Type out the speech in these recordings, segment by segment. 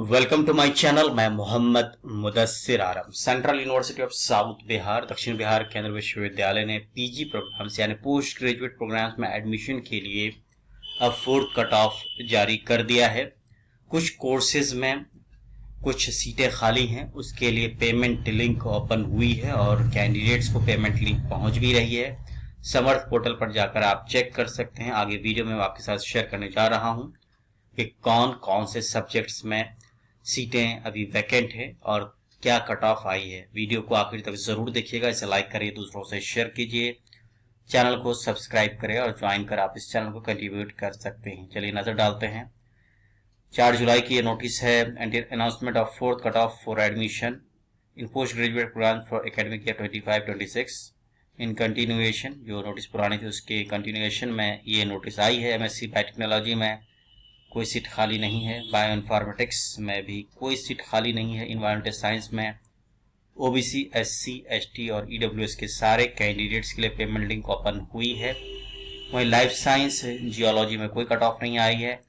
Welcome to my channel. मैं Mohammad Mudassir Aram. Central university of south Bihar दक्षिण बिहार केंद्र विश्वविद्यालय ने पीजी प्रोग्राम्स यानी पोस्ट ग्रेजुएट प्रोग्राम्स में एडमिशन के लिए अब फोर्थ कट ऑफ जारी कर दिया है। कुछ कोर्सेज में कुछ सीटें खाली हैं, उसके लिए पेमेंट लिंक ओपन हुई है और कैंडिडेट्स को पेमेंट लिंक पहुंच भी रही है। समर्थ पोर्टल पर जाकर आप चेक कर सकते हैं। आगे वीडियो में मैं आपके साथ शेयर करने जा रहा हूं कि कौन कौन से सब्जेक्ट्स में सीटें अभी वैकेंट है और क्या कट ऑफ आई है। वीडियो को आखिर तक जरूर देखिएगा, इसे लाइक करिए, दूसरों से शेयर कीजिए, चैनल को सब्सक्राइब करें और ज्वाइन कर आप इस चैनल को कंट्रीब्यूट कर सकते हैं। चलिए नजर डालते हैं। 4 जुलाई की ये नोटिस है, announcement of fourth cut off for admission in post graduate program for academic year 25-26 in continuation. जो नोटिस पुरानी थी उसके कंटिन्यूएशन में ये नोटिस आई है। एमएससी बायोटेक्नोलॉजी में कोई सीट खाली नहीं है, बायो इन्फॉर्मेटिक्स में भी कोई सीट खाली नहीं है, इन्वायरमेंटल साइंस में ओबीसी, एससी, एसटी और ईडब्ल्यूएस के सारे कैंडिडेट्स के लिए पेमेंट लिंक ओपन हुई है। वहीं लाइफ साइंस जियोलॉजी में कोई कट ऑफ नहीं आई है।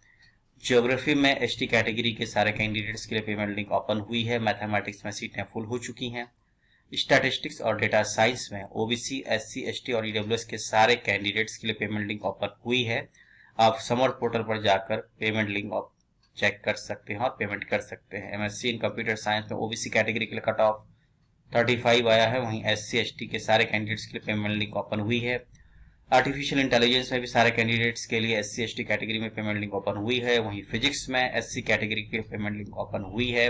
ज्योग्राफी में एसटी कैटेगरी के सारे कैंडिडेट्स के लिए पेमेंट लिंक ओपन हुई है। मैथमेटिक्स में सीटें फुल हो चुकी हैं। स्टैटिस्टिक्स और डेटा साइंस में ओबीसी, एससी, एसटी और ईडब्ल्यूएस के सारे कैंडिडेट्स के लिए पेमेंट लिंक ओपन हुई है। आप समर्थ पोर्टल पर जाकर पेमेंट लिंक चेक कर सकते हैं और पेमेंट कर सकते हैं। एमएससी इन कंप्यूटर साइंस में ओबीसी कैटेगरी के लिए कट ऑफ 35 आया है। वहीं एससी, एसटी के सारे कैंडिडेट्स के लिए पेमेंट लिंक ओपन हुई है। आर्टिफिशियल इंटेलिजेंस में भी सारे कैंडिडेट्स के लिए एससी, एसटी कैटेगरी में पेमेंट लिंक ओपन हुई है। वहीं फिजिक्स में एससी कैटेगरी के लिए पेमेंट लिंक ओपन हुई है।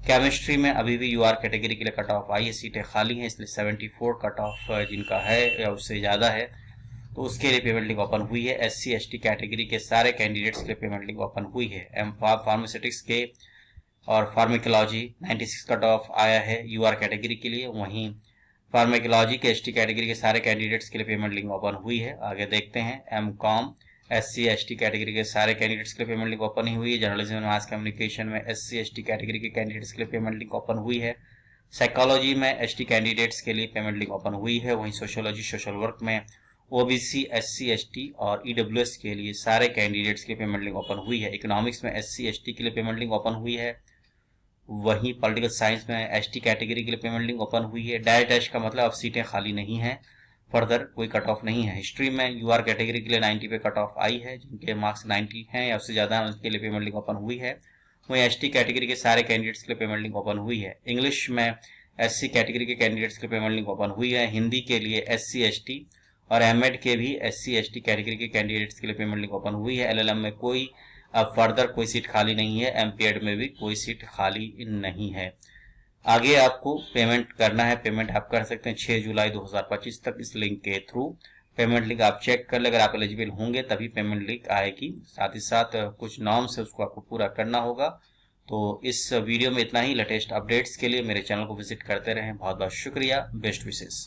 केमिस्ट्री में अभी भी यूआर कैटेगरी के लिए कट ऑफ आई है, सीटें खाली हैं, इसलिए 74 कट ऑफ जिनका है या उससे ज़्यादा है तो उसके लिए पेमेंट लिंक ओपन हुई है। एससी, एसटी कैटेगरी के सारे कैंडिडेट्स के लिए पेमेंट लिंक ओपन हुई है। फार्मास्यूटिक्स के और फार्मेकोलॉजी 96 कट ऑफ आया है यूआर कैटेगरी के लिए। वहीं फार्मेकोलॉजी के एसटी कैटेगरी के सारे कैंडिडेट्स के लिए पेमेंट लिंक ओपन हुई है। आगे देखते हैं। एमकॉम एससी, एसटी कैटेगरी के सारे कैंडिडेट्स के लिए पेमेंट लिंक ओपन हुई है। जर्नलिज्म एंड मास कम्युनिकेशन में एससी, एसटी कैटेगरी के कैंडिडेट्स के लिए पेमेंट लिंक ओपन हुई है। साइकोलॉजी में एसटी कैंडिडेट्स के लिए पेमेंट लिंक ओपन हुई है। वहीं सोशियोलॉजी सोशल वर्क में ओबीसी, एससी, एसटी और ईडब्ल्यूएस के लिए सारे कैंडिडेट्स के लिए पेमेंट लिंक ओपन हुई है। इकोनॉमिक्स में एससी, एसटी के लिए पेमेंट लिंक ओपन हुई है। वहीं पॉलिटिकल साइंस में एसटी कैटेगरी के लिए पेमेंट लिंक ओपन हुई है। डैश का मतलब अब सीटें खाली नहीं हैं, फर्दर कोई कट ऑफ नहीं है। हिस्ट्री में यूआर कैटेगरी के लिए 90 पे कट ऑफ आई है, जिनके मार्क्स 90 हैं या उससे ज़्यादा उनके लिए पेमेंट लिंक ओपन हुई है। वहीं एसटी कैटेगरी के सारे कैंडिडेट्स के लिए पेमेंट लिंक ओपन हुई है। इंग्लिश में एससी कैटेगरी के कैंडिडेट्स के लिए पेमेंट लिंक ओपन हुई है। हिंदी के लिए एससी, एसटी और एमएड के भी एससी, एसटी कैटेगरी के कैंडिडेट्स के लिए पेमेंट लिंक ओपन हुई है। एलएलएम में कोई अब फर्दर कोई सीट खाली नहीं है। एमपीएड में भी कोई सीट खाली नहीं है। आगे आपको पेमेंट करना है, पेमेंट आप कर सकते हैं 6 जुलाई 2025 तक इस लिंक के थ्रू। पेमेंट लिंक आप चेक कर ले, अगर आप एलिजिबल होंगे तभी पेमेंट लिंक आएगी। साथ ही साथ कुछ नॉर्म्स है उसको आपको पूरा करना होगा। तो इस वीडियो में इतना ही। लेटेस्ट अपडेट्स के लिए मेरे चैनल को विजिट करते रहें। बहुत बहुत शुक्रिया। बेस्ट विशेष।